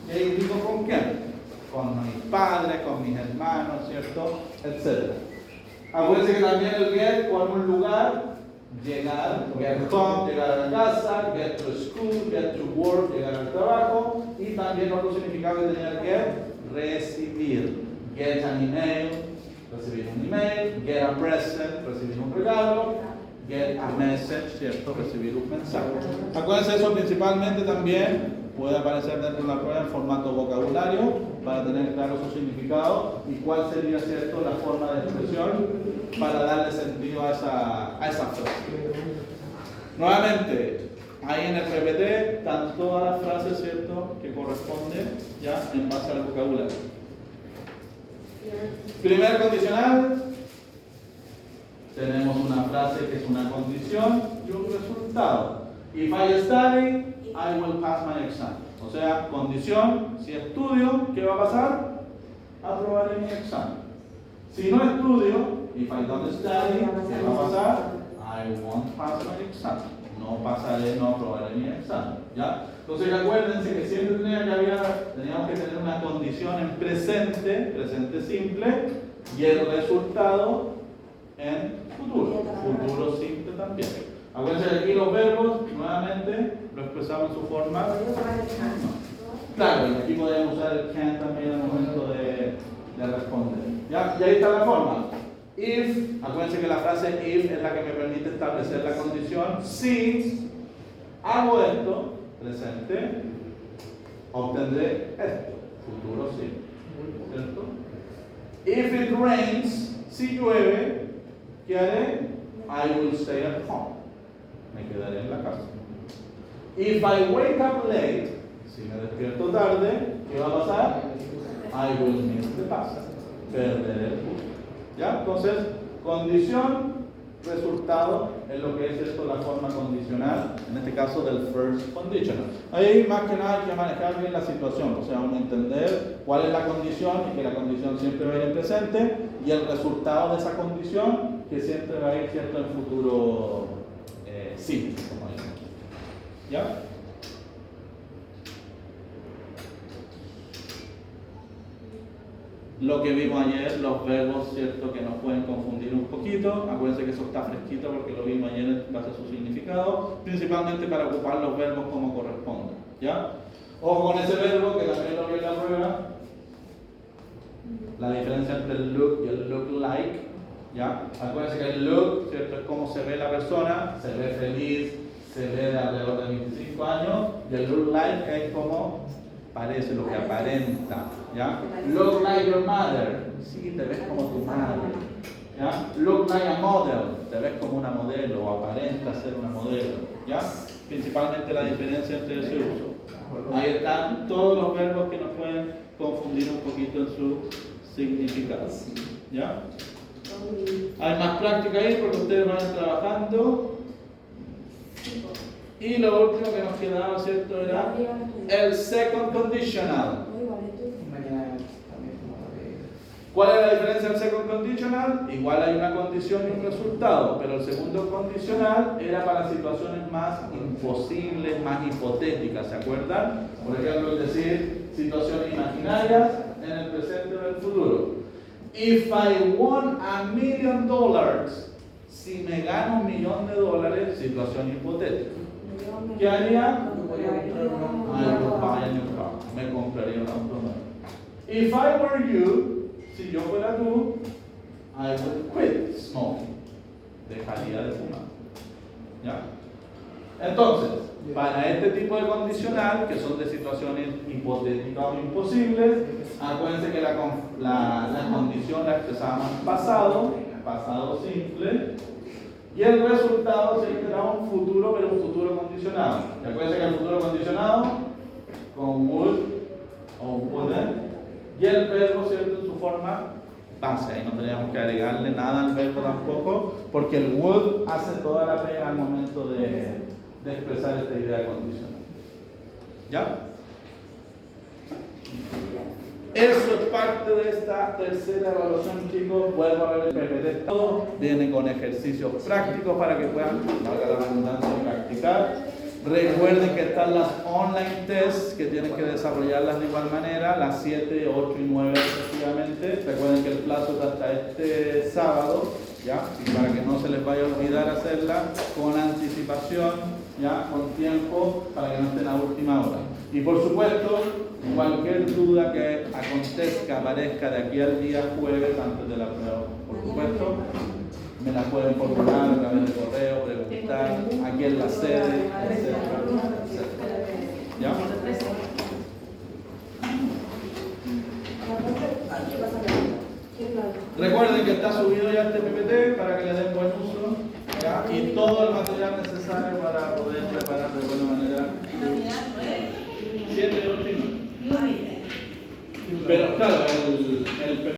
¿Y ahí digo con quién? Con mis padres, con mis hermanos, ¿cierto? Etcétera. Acuérdense que también el get con un lugar, llegar, get home, llegar a la casa, get to school, get to work, llegar al trabajo. Y también otro significado que tenía el get, recibir. Get an email, recibir un email, get a present, recibir un regalo, get a message, ¿cierto? Recibir un mensaje. Acuérdense eso principalmente también puede aparecer dentro de la prueba en formato vocabulario para tener claro su significado y cuál sería, ¿cierto?, la forma de expresión para darle sentido a esa frase. Nuevamente, ahí en el PPT están todas las frases, ¿cierto?, que corresponden ya en base al vocabulario. Primer condicional, tenemos una frase que es una condición y un resultado. If I study, I will pass my exam. O sea, condición, si estudio, ¿qué va a pasar? Aprobaré mi examen. Si no estudio, if I don't study, ¿qué va a pasar? I won't pass my exam. No pasaré, no aprobaré mi examen. ¿Ya? Entonces acuérdense que siempre teníamos que tener una condición en presente, presente simple, y el resultado en futuro, futuro simple también. Acuérdense que aquí los verbos, nuevamente, lo expresamos en su forma. Claro, y aquí podemos usar el can también al momento de responder. ¿Ya? Y ahí está la forma. If, acuérdense que la frase if es la que me permite establecer la condición. Si hago esto, presente, obtendré esto, futuro simple. ¿Cierto? If it rains, si llueve, ¿qué haré? I will stay at home. Me quedaré en la casa. If I wake up late, si me despierto tarde, ¿qué va a pasar? I will miss the bus. Perderé el bus. ¿Ya? Entonces, condición resultado es lo que es esto, la forma condicional, en este caso del first conditional. Ahí más que nada hay que manejar bien la situación, o sea, uno entender cuál es la condición y que la condición siempre va a ir en presente y el resultado de esa condición que siempre va a ir, ¿cierto?, en futuro simple, como digo. ¿Ya? Lo que vimos ayer, los verbos, ¿cierto?, que nos pueden confundir un poquito. Acuérdense que eso está fresquito porque lo vimos ayer en base a su significado, principalmente para ocupar los verbos como corresponde. ¿Ya? Ojo con ese verbo que también lo vi en la prueba. La diferencia entre el look y el look like. ¿Ya? Acuérdense que el look, ¿cierto?, es cómo se ve la persona, se ve feliz, se ve de alrededor de 25 años, y el look like es como parece, lo que aparenta. ¿Ya? Look like your mother. Sí, te ves como tu madre. ¿Ya? Look like a model. Te ves como una modelo o aparenta ser una modelo. ¿Ya? Principalmente la diferencia entre ese uso. Ahí están todos los verbos que nos pueden confundir un poquito en su significado. ¿Ya? Hay más práctica ahí porque ustedes van trabajando. Y lo último que nos quedaba, ¿cierto?, era el second conditional. ¿Cuál es la diferencia del second conditional? Igual hay una condición y un resultado, pero el segundo condicional era para situaciones más imposibles, más hipotéticas, ¿se acuerdan? Por ejemplo, es decir, situaciones imaginarias en el presente o en el futuro. If I won $1 million, si me gano $1.000.000, situación hipotética. ¿Qué haría? I would buy a new car. Me compraría un auto nuevo. If I were you, si yo fuera tú, I would quit smoking. Dejaría de fumar. ¿Ya? Entonces, para este tipo de condicional, que son de situaciones hipotéticas o imposibles, acuérdense que la condición la expresábamos en pasado simple, y el resultado siempre era un futuro, pero un futuro condicionado. Acuérdense que el futuro condicionado con would o wouldn't, y el verbo, ¿cierto?, en su forma base. Ahí no teníamos que agregarle nada al verbo tampoco, porque el would hace toda la pega al momento de expresar esta idea condicional. ¿Ya? Eso es parte de esta tercera evaluación, chicos. Vuelvo a ver el PPT. Todo viene con ejercicios prácticos para que puedan, valga la redundancia, practicar. Recuerden que están las online tests que tienen que desarrollarlas de igual manera, las 7, 8 y 9 respectivamente. Recuerden que el plazo es hasta este sábado, ¿ya? Y para que no se les vaya a olvidar hacerla con anticipación, ¿ya?, con tiempo, para que no estén a última hora. Y por supuesto, cualquier duda que acontezca, aparezca de aquí al día jueves antes de la prueba, por supuesto, me la pueden formular a través de correo, preguntar, aquí en la sede, etc. ¿Ya? Recuerden que está subido ya este PPT para que le den buen uso, ¿ya?, y todo el material necesario para poder